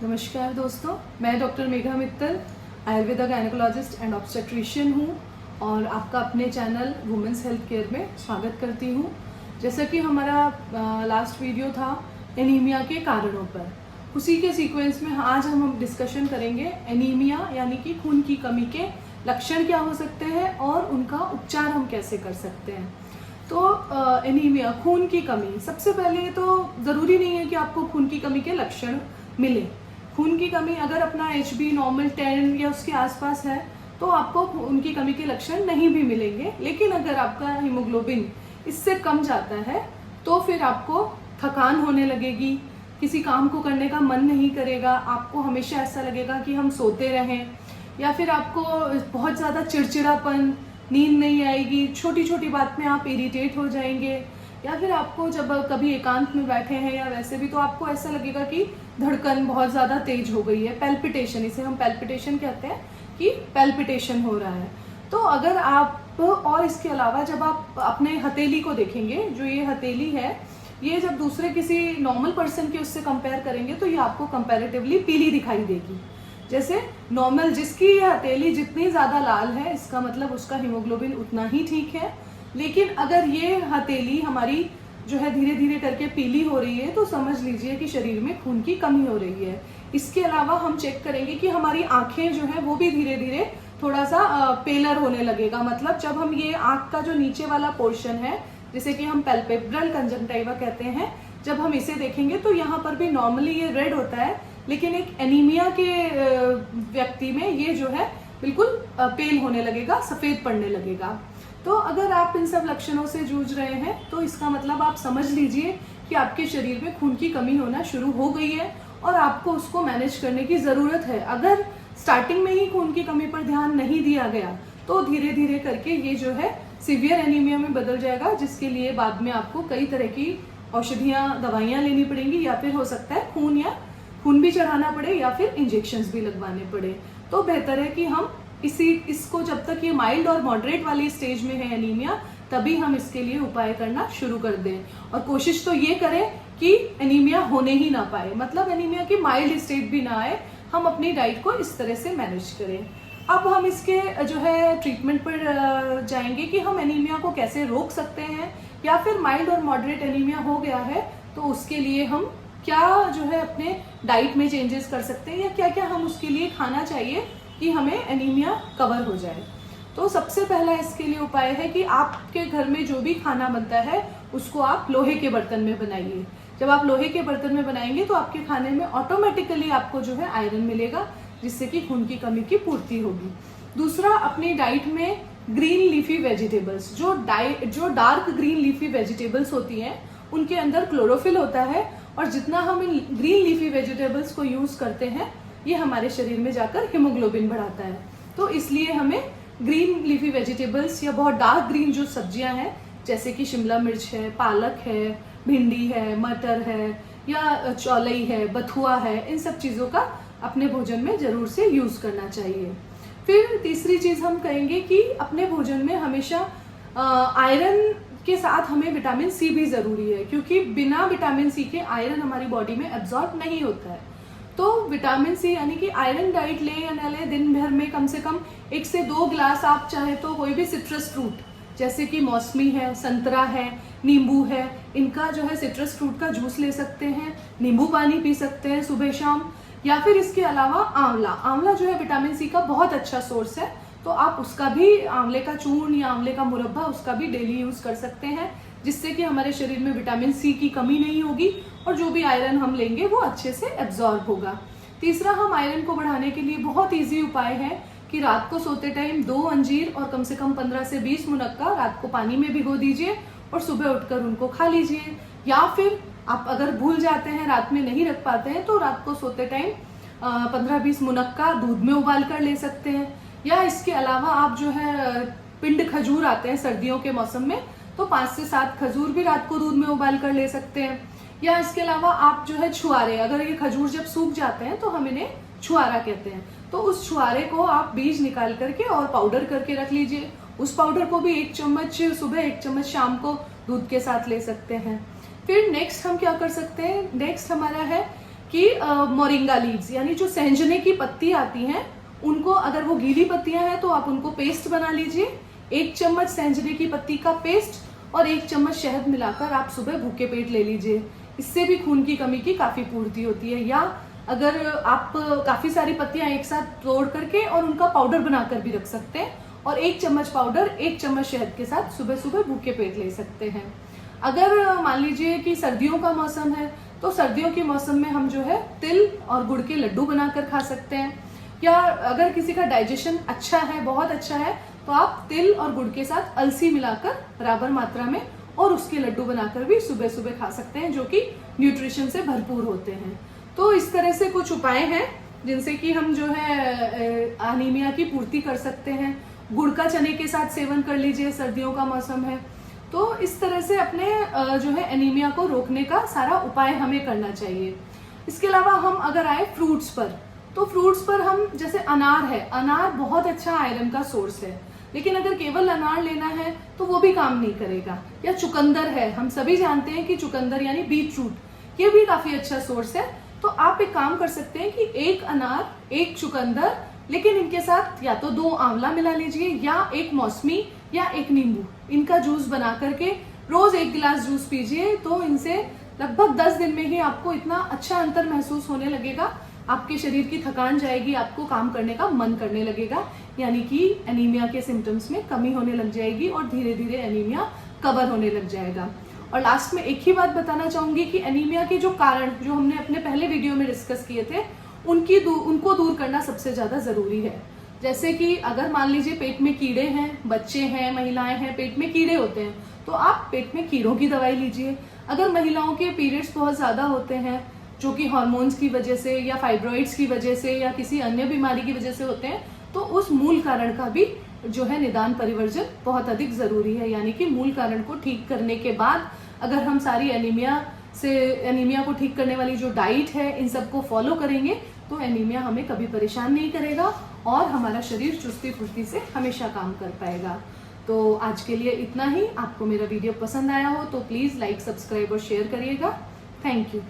नमस्कार दोस्तों, मैं doctor Megha Mittal, Ayurveda gynaecologist and obstetrician हूँ और आपका अपने चैनल वुमेंस हेल्थ केयर में स्वागत करती हूँ। जैसा कि हमारा लास्ट वीडियो था एनीमिया के कारणों पर, उसी के सीक्वेंस में आज हम डिस्कशन करेंगे एनीमिया यानी कि खून की कमी के लक्षण क्या हो सकते हैं और उनका उपचार हम कैसे कर सकते हैं। तो एनीमिया, खून की कमी, सबसे पहले तो ज़रूरी नहीं है कि आपको खून की कमी के लक्षण मिले। खून की कमी अगर अपना HB नॉर्मल 10 या उसके आसपास है तो आपको खून की कमी के लक्षण नहीं भी मिलेंगे, लेकिन अगर आपका हीमोग्लोबिन इससे कम जाता है तो फिर आपको थकान होने लगेगी, किसी काम को करने का मन नहीं करेगा, आपको हमेशा ऐसा लगेगा कि हम सोते रहें, या फिर आपको बहुत ज़्यादा चिड़चिड़ापन, नींद नहीं आएगी, छोटी छोटी बात में आप इरिटेट हो जाएंगे, या फिर आपको जब कभी एकांत में बैठे हैं या वैसे भी तो आपको ऐसा लगेगा कि धड़कन बहुत ज़्यादा तेज हो गई है, पैल्पिटेशन, इसे हम पैल्पिटेशन कहते हैं कि पैल्पिटेशन हो रहा है। तो अगर आप, और इसके अलावा जब आप अपने हथेली को देखेंगे, जो ये हथेली है, ये जब दूसरे किसी नॉर्मल पर्सन के उससे कंपेयर करेंगे तो ये आपको कंपैरेटिवली पीली दिखाई देगी। जैसे नॉर्मल जिसकी ये हथेली जितनी ज़्यादा लाल है, इसका मतलब उसका हीमोग्लोबिन उतना ही ठीक है। लेकिन अगर ये हथेली हमारी जो है धीरे धीरे करके पीली हो रही है तो समझ लीजिए कि शरीर में खून की कमी हो रही है। इसके अलावा हम चेक करेंगे कि हमारी आंखें जो है वो भी धीरे धीरे थोड़ा सा पेलर होने लगेगा। मतलब जब हम ये आंख का जो नीचे वाला पोर्शन है, जिसे कि हम पैल्पेब्रल कंजंक्टिवा कहते हैं, जब हम इसे देखेंगे तो यहाँ पर भी नॉर्मली ये रेड होता है, लेकिन एक एनीमिया के व्यक्ति में ये जो है बिल्कुल पेल होने लगेगा, सफेद पड़ने लगेगा। तो अगर आप इन सब लक्षणों से जूझ रहे हैं तो इसका मतलब आप समझ लीजिए कि आपके शरीर में खून की कमी होना शुरू हो गई है और आपको उसको मैनेज करने की ज़रूरत है। अगर स्टार्टिंग में ही खून की कमी पर ध्यान नहीं दिया गया तो धीरे धीरे करके ये जो है सीवियर एनीमिया में बदल जाएगा, जिसके लिए बाद में आपको कई तरह की औषधियाँ, दवाइयाँ लेनी पड़ेंगी, या फिर हो सकता है खून भी चढ़ाना पड़े या फिर इंजेक्शंस भी लगवाने पड़े। तो बेहतर है कि हम इसको जब तक ये माइल्ड और मॉडरेट वाली स्टेज में है एनीमिया, तभी हम इसके लिए उपाय करना शुरू कर दें और कोशिश तो ये करें कि एनीमिया होने ही ना पाए, मतलब एनीमिया की माइल्ड स्टेज भी ना आए। हम अपनी डाइट को इस तरह से मैनेज करें। अब हम इसके जो है ट्रीटमेंट पर जाएंगे कि हम एनीमिया को कैसे रोक सकते हैं, या फिर माइल्ड और मॉडरेट एनीमिया हो गया है तो उसके लिए हम क्या जो है अपने डाइट में चेंजेस कर सकते हैं, या क्या क्या हम उसके लिए खाना चाहिए कि हमें एनीमिया कवर हो जाए। तो सबसे पहला इसके लिए उपाय है कि आपके घर में जो भी खाना बनता है उसको आप लोहे के बर्तन में बनाइए। जब आप लोहे के बर्तन में बनाएंगे तो आपके खाने में ऑटोमेटिकली आपको जो है आयरन मिलेगा, जिससे कि खून की कमी की पूर्ति होगी। दूसरा, अपनी डाइट में ग्रीन लीफी वेजिटेबल्स, जो डार्क ग्रीन लीफी वेजिटेबल्स होती हैं उनके अंदर क्लोरोफिल होता है, और जितना हम इन ग्रीन लीफी वेजिटेबल्स को यूज करते हैं ये हमारे शरीर में जाकर हीमोग्लोबिन बढ़ाता है। तो इसलिए हमें ग्रीन लीफी वेजिटेबल्स या बहुत डार्क ग्रीन जो सब्जियां हैं, जैसे कि शिमला मिर्च है, पालक है, भिंडी है, मटर है, या चौलई है, बथुआ है, इन सब चीज़ों का अपने भोजन में ज़रूर से यूज़ करना चाहिए। फिर तीसरी चीज़ हम कहेंगे कि अपने भोजन में हमेशा आयरन के साथ हमें विटामिन सी भी ज़रूरी है, क्योंकि बिना विटामिन सी के आयरन हमारी बॉडी में एब्जॉर्ब नहीं होता है। तो विटामिन सी यानी कि आयरन डाइट ले या न ले, दिन भर में कम से कम 1 से 2 गिलास आप चाहे तो कोई भी सिट्रस फ्रूट, जैसे कि मौसमी है, संतरा है, नींबू है, इनका जो है सिट्रस फ्रूट का जूस ले सकते हैं, नींबू पानी पी सकते हैं सुबह शाम। या फिर इसके अलावा आंवला जो है विटामिन सी का बहुत अच्छा सोर्स है, तो आप उसका भी, आंवले का चूर्ण या आंवले का मुरब्बा, उसका भी डेली यूज कर सकते हैं, जिससे कि हमारे शरीर में विटामिन सी की कमी नहीं होगी और जो भी आयरन हम लेंगे वो अच्छे से एब्जॉर्ब होगा। तीसरा, हम आयरन को बढ़ाने के लिए बहुत इजी उपाय है कि रात को सोते टाइम 2 अंजीर और कम से कम 15 से 20 मुनक्का रात को पानी में भिगो दीजिए और सुबह उठकर उनको खा लीजिए। या फिर आप अगर भूल जाते हैं, रात में नहीं रख पाते हैं, तो रात को सोते टाइम 15-20 मुनक्का दूध में उबाल कर ले सकते हैं। या इसके अलावा आप जो है पिंड खजूर आते हैं सर्दियों के मौसम में, तो 5 से 7 खजूर भी रात को दूध में उबाल कर ले सकते हैं। या इसके अलावा आप जो है छुआरे, अगर ये खजूर जब सूख जाते हैं तो हम इन्हें छुआरा कहते हैं, तो उस छुआरे को आप बीज निकाल करके और पाउडर करके रख लीजिए। उस पाउडर को भी 1 चम्मच सुबह, 1 चम्मच शाम को दूध के साथ ले सकते हैं। फिर नेक्स्ट हम क्या कर सकते हैं, नेक्स्ट हमारा है कि मोरिंगा लीव्स यानी जो सहजने की पत्ती आती हैं उनको, अगर वो गीली पत्तियां हैं तो आप उनको पेस्ट बना लीजिए। 1 चम्मच सहजने की पत्ती का पेस्ट और 1 चम्मच शहद मिलाकर आप सुबह भूखे पेट ले लीजिए। इससे भी खून की कमी की काफी पूर्ति होती है। या अगर आप काफी सारी पत्तियां एक साथ तोड़ करके और उनका पाउडर बनाकर भी रख सकते हैं और 1 चम्मच पाउडर 1 चम्मच शहद के साथ सुबह सुबह भूखे पेट ले सकते हैं। अगर मान लीजिए कि सर्दियों का मौसम है तो सर्दियों के मौसम में हम जो है तिल और गुड़ के लड्डू बनाकर खा सकते हैं। या अगर किसी का डाइजेशन अच्छा है, बहुत अच्छा है, तो आप तिल और गुड़ के साथ अलसी मिलाकर बराबर मात्रा में और उसके लड्डू बनाकर भी सुबह सुबह खा सकते हैं, जो कि न्यूट्रिशन से भरपूर होते हैं। तो इस तरह से कुछ उपाय हैं जिनसे कि हम जो है अनीमिया की पूर्ति कर सकते हैं। गुड़ का चने के साथ सेवन कर लीजिए, सर्दियों का मौसम है। तो इस तरह से अपने जो है एनीमिया को रोकने का सारा उपाय हमें करना चाहिए। इसके अलावा हम अगर आए फ्रूट्स पर, तो फ्रूट्स पर हम जैसे अनार है, अनार बहुत अच्छा आयरन का सोर्स है, लेकिन अगर केवल अनार लेना है तो वो भी काम नहीं करेगा। या चुकंदर है, हम सभी जानते हैं कि चुकंदर यानी बीट रूट, ये भी काफी अच्छा सोर्स है। तो आप एक काम कर सकते हैं कि 1 अनार 1 चुकंदर, लेकिन इनके साथ या तो 2 आंवला मिला लीजिए या 1 मौसमी या 1 नींबू, इनका जूस बना करके रोज 1 गिलास जूस पीजिए। तो इनसे लगभग 10 दिन में ही आपको इतना अच्छा अंतर महसूस होने लगेगा, आपके शरीर की थकान जाएगी, आपको काम करने का मन करने लगेगा, यानी कि एनीमिया के सिम्टम्स में कमी होने लग जाएगी और धीरे धीरे एनीमिया कवर होने लग जाएगा। और लास्ट में एक ही बात बताना चाहूंगी कि एनीमिया के जो कारण जो हमने अपने पहले वीडियो में डिस्कस किए थे उनको दूर करना सबसे ज्यादा जरूरी है। जैसे कि अगर मान लीजिए पेट में कीड़े हैं, बच्चे हैं, महिलाएं हैं, पेट में कीड़े होते हैं, तो आप पेट में कीड़ों की दवाई लीजिए। अगर महिलाओं के पीरियड्स बहुत ज्यादा होते हैं जो कि हार्मोन्स की वजह से या फाइब्रॉइड्स की वजह से या किसी अन्य बीमारी की वजह से होते हैं, तो उस मूल कारण का भी जो है निदान परिवर्जन बहुत अधिक जरूरी है। यानी कि मूल कारण को ठीक करने के बाद अगर हम सारी एनीमिया को ठीक करने वाली जो डाइट है इन सबको फॉलो करेंगे तो एनीमिया हमें कभी परेशान नहीं करेगा और हमारा शरीर चुस्ती फुर्ती से हमेशा काम कर पाएगा। तो आज के लिए इतना ही। आपको मेरा वीडियो पसंद आया हो तो प्लीज लाइक, सब्सक्राइब और शेयर करिएगा। Thank you.